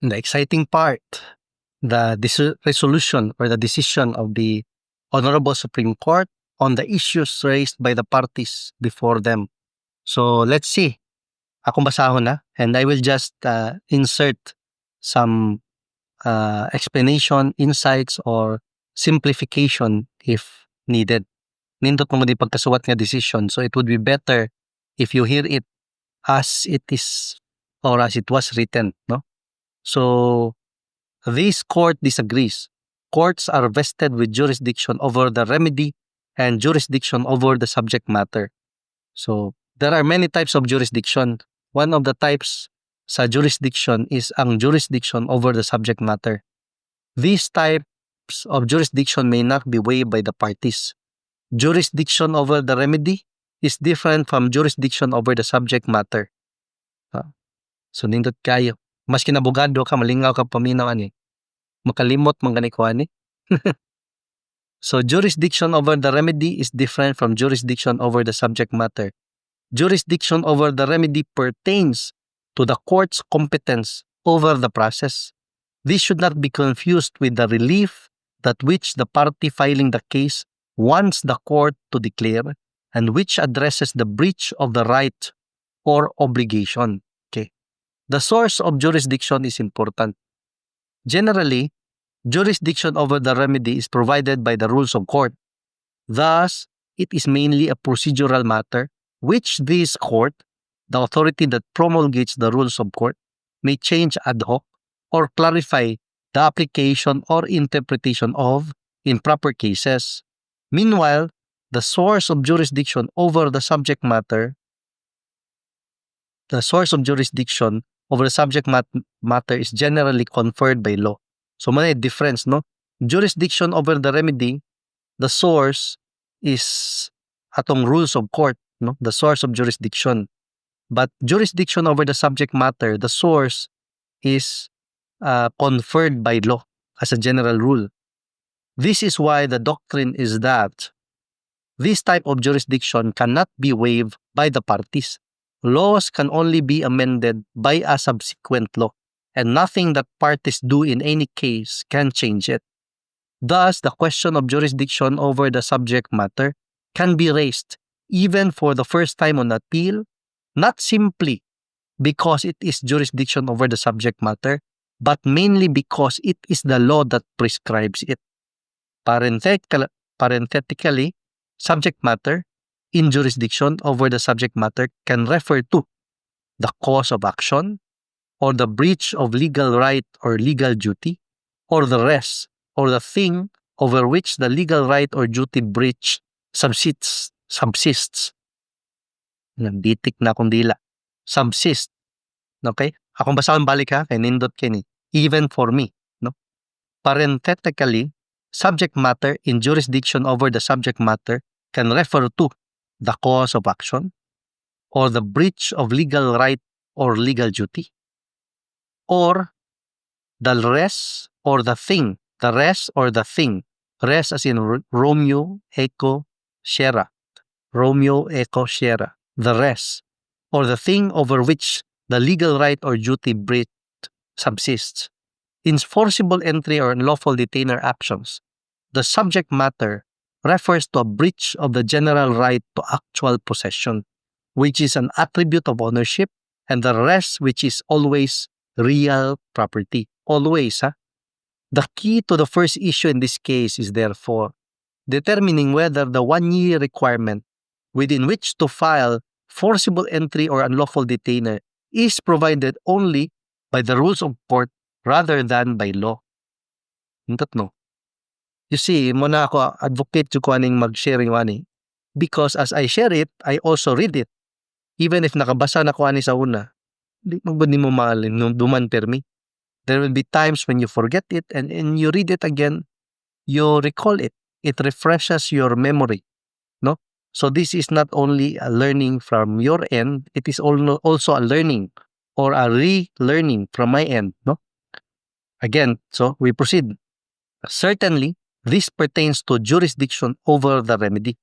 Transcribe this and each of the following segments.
The exciting part, the resolution or the decision of the Honorable Supreme Court on the issues raised by the parties before them. So let's see. Akong basahon na, and I will just insert some explanation, insights, or simplification if needed. Nindot mo di pagkasuwat nga decision, so it would be better if you hear it as it is or as it was written, no? So this court disagrees. Courts are vested with jurisdiction over the remedy and jurisdiction over the subject matter. So there are many types of jurisdiction. One of the types sa jurisdiction is ang jurisdiction over the subject matter. These types of jurisdiction may not be waived by the parties. Jurisdiction over the remedy is different from jurisdiction over the subject matter. So nindot kayo. Mas kinabugado ka, malingaw ka paminaw ani. Makalimot man gani ko ani. So jurisdiction over the remedy is different from jurisdiction over the subject matter. Jurisdiction over the remedy pertains to the court's competence over the process. This should not be confused with the relief that which the party filing the case wants the court to declare and which addresses the breach of the right or obligation. Okay. The source of jurisdiction is important. Generally, jurisdiction over the remedy is provided by the rules of court. Thus, it is mainly a procedural matter which this court, the authority that promulgates the rules of court, may change ad hoc or clarify the application or interpretation of in proper cases. Meanwhile, the source of jurisdiction over the subject matter is generally conferred by law. So may difference, no? Jurisdiction over the remedy, the source is atong rules of court, no? The source of jurisdiction. But jurisdiction over the subject matter, the source is conferred by law as a general rule. This is why the doctrine is that this type of jurisdiction cannot be waived by the parties. Laws can only be amended by a subsequent law, and nothing that parties do in any case can change it. Thus, the question of jurisdiction over the subject matter can be raised even for the first time on appeal, not simply because it is jurisdiction over the subject matter, but mainly because it is the law that prescribes it. Parenthetically, subject matter in jurisdiction over the subject matter can refer to the cause of action, or the breach of legal right or legal duty, or the rest, or the thing over which the legal right or duty breach subsists. Nanditik na akong dila. Subsist. Okay? Akong basahon balik ha, kay nindot kini. Even for me. No? Parenthetically, subject matter in jurisdiction over the subject matter can refer to the cause of action, or the breach of legal right or legal duty, or the rest or the thing. The rest or the thing. Rest as in Romeo, Echo, Sierra. Romeo, Echo, Sierra. The rest or the thing over which the legal right or duty breach subsists. In forcible entry or unlawful detainer actions, the subject matter refers to a breach of the general right to actual possession, which is an attribute of ownership, and the rest which is always real property. Always, ha? The key to the first issue in this case is therefore determining whether the 1-year requirement within which to file forcible entry or unlawful detainer is provided only by the rules of court rather than by law. No? You see, muna ako advocate ko aning mag-sharing wani because as I share it, I also read it. Even if nakabasa na ko ani sa una, di mo maalin duman permi. There will be times when you forget it and you read it again, you recall it. It refreshes your memory. No? So this is not only a learning from your end, it is also a learning or a relearning from my end. No? Again, so we proceed. Certainly, this pertains to jurisdiction over the remedy.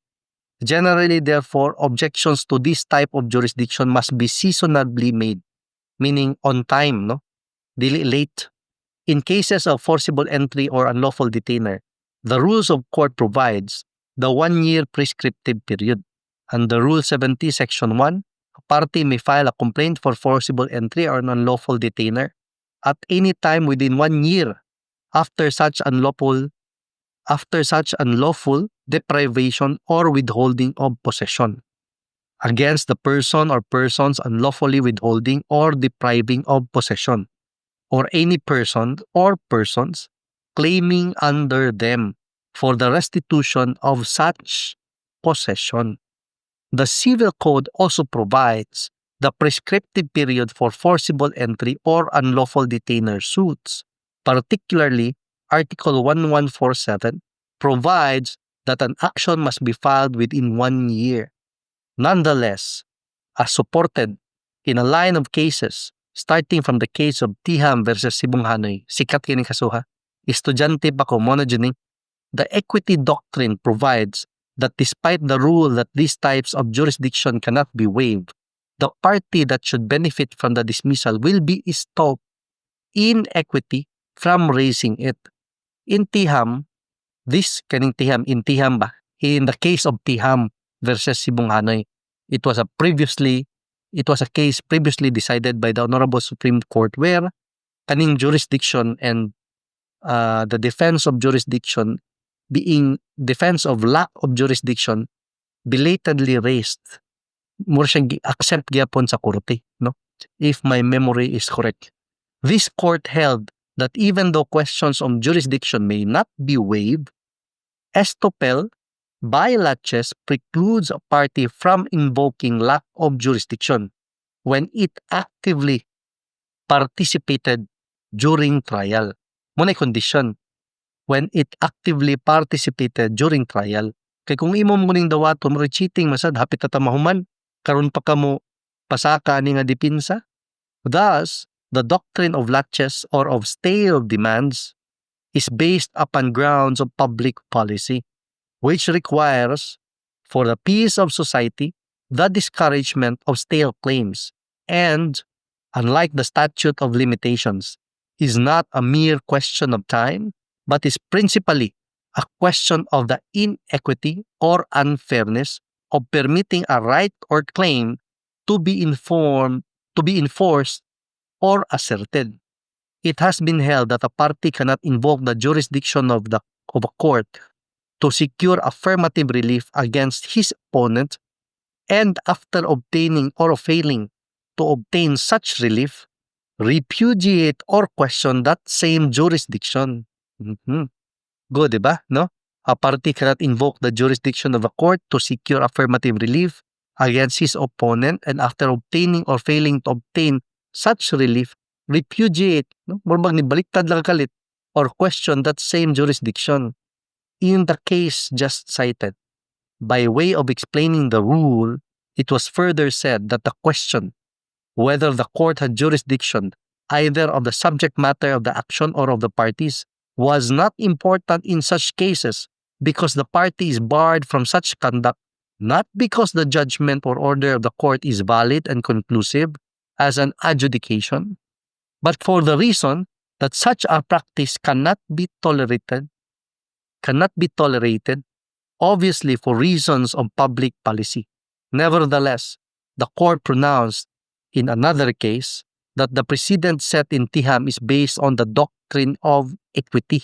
Generally, therefore, objections to this type of jurisdiction must be seasonably made, meaning on time, no? dili late. In cases of forcible entry or unlawful detainer, the rules of court provides the 1-year prescriptive period. Under Rule 70, Section 1, a party may file a complaint for forcible entry or an unlawful detainer at any time within 1 year after such unlawful deprivation or withholding of possession against the person or persons unlawfully withholding or depriving of possession, or any person or persons claiming under them for the restitution of such possession. The Civil Code also provides the prescriptive period for forcible entry or unlawful detainer suits. Particularly, Article 1147 provides that an action must be filed within 1 year. Nonetheless, as supported in a line of cases starting from the case of Tiham versus Sibong Hanoy, sikat kini kasuha, estudyante pa ko monogeny, the equity doctrine provides that despite the rule that these types of jurisdiction cannot be waived, the party that should benefit from the dismissal will be stopped in equity from raising it. In Tiham, in the case of Tiham versus Sibong Hanoy, it was a case previously decided by the Honorable Supreme Court where kaning jurisdiction and the defense of jurisdiction being defense of lack of jurisdiction belatedly raised. Mura siyang accept gyapon sa korte, no? If my memory is correct. This court held that even though questions on jurisdiction may not be waived, estoppel by laches precludes a party from invoking lack of jurisdiction when it actively participated during trial. Muna'y condition, when it actively participated during trial. Kay kung imo mo ning dawaton mo cheating masad hapit ta mahuman karon pa kamo pasaka ni nga dipinsa. Thus, the doctrine of laches or of stay of demands is based upon grounds of public policy, which requires for the peace of society the discouragement of stale claims, and, unlike the statute of limitations, is not a mere question of time, but is principally a question of the inequity or unfairness of permitting a right or claim to be enforced or asserted. It has been held that a party cannot invoke the jurisdiction of a court to secure affirmative relief against his opponent, and after obtaining or failing to obtain such relief, repudiate or question that same jurisdiction. Good, diba? No? A party cannot invoke the jurisdiction of a court to secure affirmative relief against his opponent, and after obtaining or failing to obtain such relief, repudiate, no? Murbag ni baliktad lang kalit, or question that same jurisdiction. In the case just cited, by way of explaining the rule, it was further said that the question whether the court had jurisdiction either of the subject matter of the action or of the parties was not important in such cases because the party is barred from such conduct, not because the judgment or order of the court is valid and conclusive as an adjudication, but for the reason that such a practice cannot be tolerated, obviously for reasons of public policy. Nevertheless, the court pronounced in another case that the precedent set in Tiham is based on the doctrine of equity,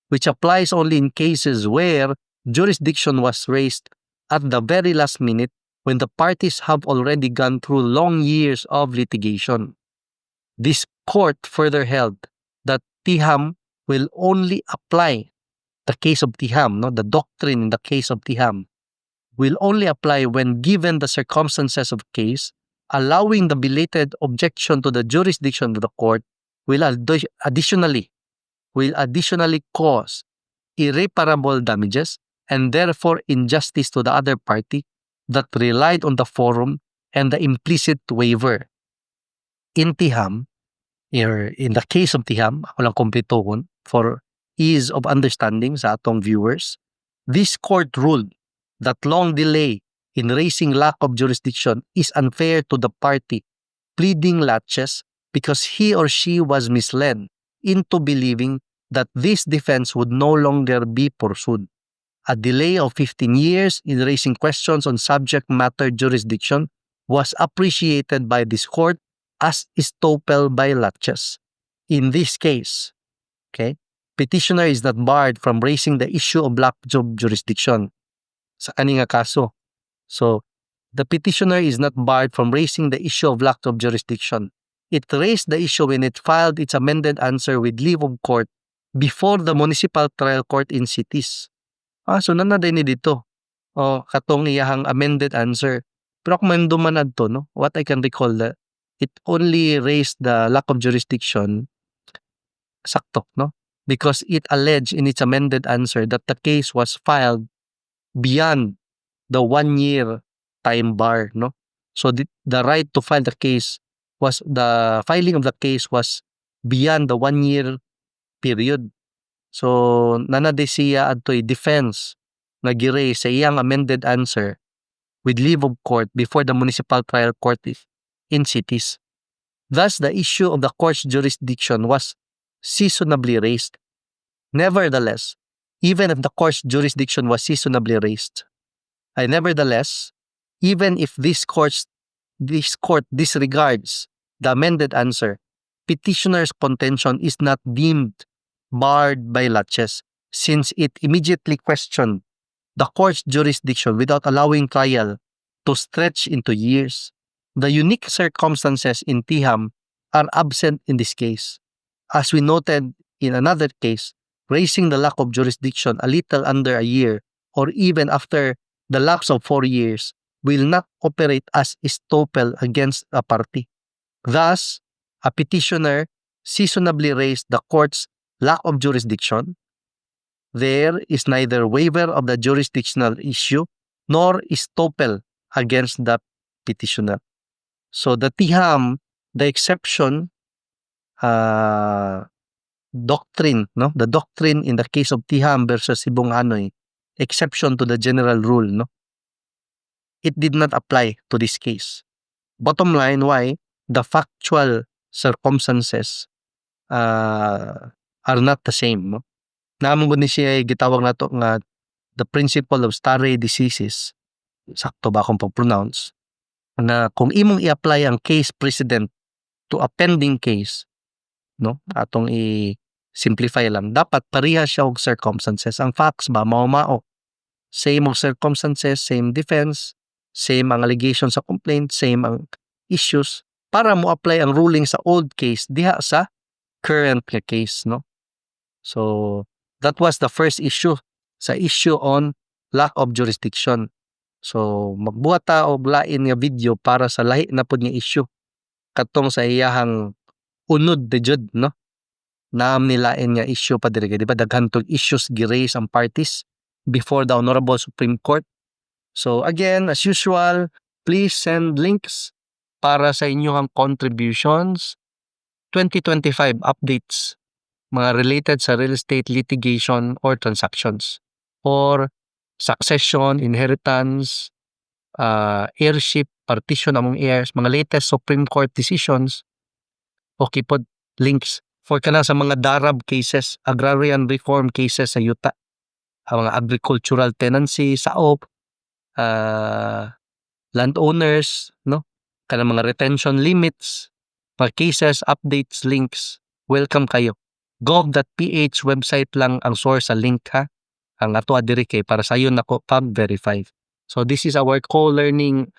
which applies only in cases where jurisdiction was raised at the very last minute when the parties have already gone through long years of litigation. This court further held that Tiham will only apply the case of Tiham, no? The doctrine in the case of Tiham will only apply when given the circumstances of case, allowing the belated objection to the jurisdiction of the court will additionally cause irreparable damages and therefore injustice to the other party that relied on the forum and the implicit waiver. In Tiham, or in the case of Tiham, ako lang kumpletuhon for ease of understanding sa atong viewers, this court ruled that long delay in raising lack of jurisdiction is unfair to the party pleading laches because he or she was misled into believing that this defense would no longer be pursued. A delay of 15 years in raising questions on subject matter jurisdiction was appreciated by this court as estoppel by laches. In this case, okay, petitioner is not barred from raising the issue of lack of jurisdiction sa kaninga kaso. So, the petitioner is not barred from raising the issue of lack of jurisdiction. It raised the issue when it filed its amended answer with leave of court before the municipal trial court in cities. So nanaday ni dito. Katong iyahang amended answer. Pero kung man adto, no, what I can recall that it only raised the lack of jurisdiction sakto, no? Because it alleged in its amended answer that the case was filed beyond the 1 year time bar, no? So the right to file the case was, the filing of the case was beyond the 1 year period. So nanaday siya adto'y defense nga giraise sa iyang amended answer with leave of court before the municipal trial court in cities. Thus, the issue of the court's jurisdiction was seasonably raised. Nevertheless, even if the court's jurisdiction was seasonably raised, even if this court disregards the amended answer, petitioner's contention is not deemed barred by laches, since it immediately questioned the court's jurisdiction without allowing trial to stretch into years. The unique circumstances in Tiham are absent in this case. As we noted in another case, raising the lack of jurisdiction a little under a year or even after the lapse of 4 years will not operate as estoppel against a party. Thus, a petitioner seasonably raised the court's lack of jurisdiction. There is neither waiver of the jurisdictional issue nor estoppel against the petitioner. So the Tiham, the exception doctrine, no? The doctrine in the case of Tiham versus Sibong Hanoy, exception to the general rule, no? It did not apply to this case. Bottom line, why? The factual circumstances are not the same, no? Naman ko ni siya gitawag na to nga the principle of stare decisis. Sakto ba akong pag-pronounce? Na kung imong i-apply ang case precedent to a pending case, no? Atong i-simplify lang. Dapat pareha siya og circumstances. Ang facts ba mao-mao. Same og circumstances, same defense, same ang allegation sa complaint, same ang issues para mo apply ang ruling sa old case diha sa current nga case, no? So that was the first issue sa issue on lack of jurisdiction. So magbuhat ta og lain nga video para sa lahi na pud nga issue katong sa iyahang unod de jud, no? Naam nilain nga issue pa diri, di ba? Daghan tong issues gi-raise ang parties before the Honorable Supreme Court. So again, as usual, please send links para sa inyong contributions, 2025 updates, mga related sa real estate litigation or transactions, or succession, inheritance, heirship, partition among heirs, mga latest Supreme Court decisions. Okay po, links for kana sa mga darab cases, agrarian reform cases sa yuta, ang mga agricultural tenancy, saop, landowners, no? Kana mga retention limits, mga cases, updates, links, welcome kayo. Gov.ph website lang ang source sa link, ha? Ang ato adiri kay para sa yun nako pag-verify. So this is our co-learning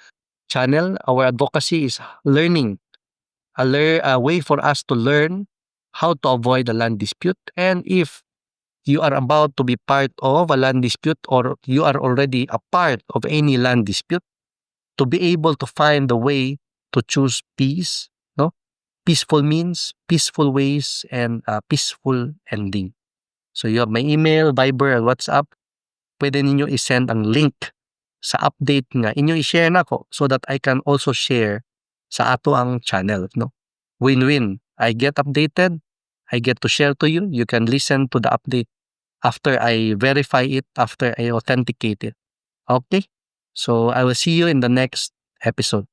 channel. Our advocacy is learning, a way for us to learn how to avoid a land dispute. And if you are about to be part of a land dispute or you are already a part of any land dispute, to be able to find the way to choose peace, no? Peaceful means, peaceful ways, and peaceful ending. So you have my email, Viber, and WhatsApp. Pwede ninyo i-send ang link sa update nga inyo i-share na ko so that I can also share sa ato ang channel, no? Win-win. I get updated, I get to share to you. You can listen to the update after I verify it, after I authenticate it. Okay? So I will see you in the next episode.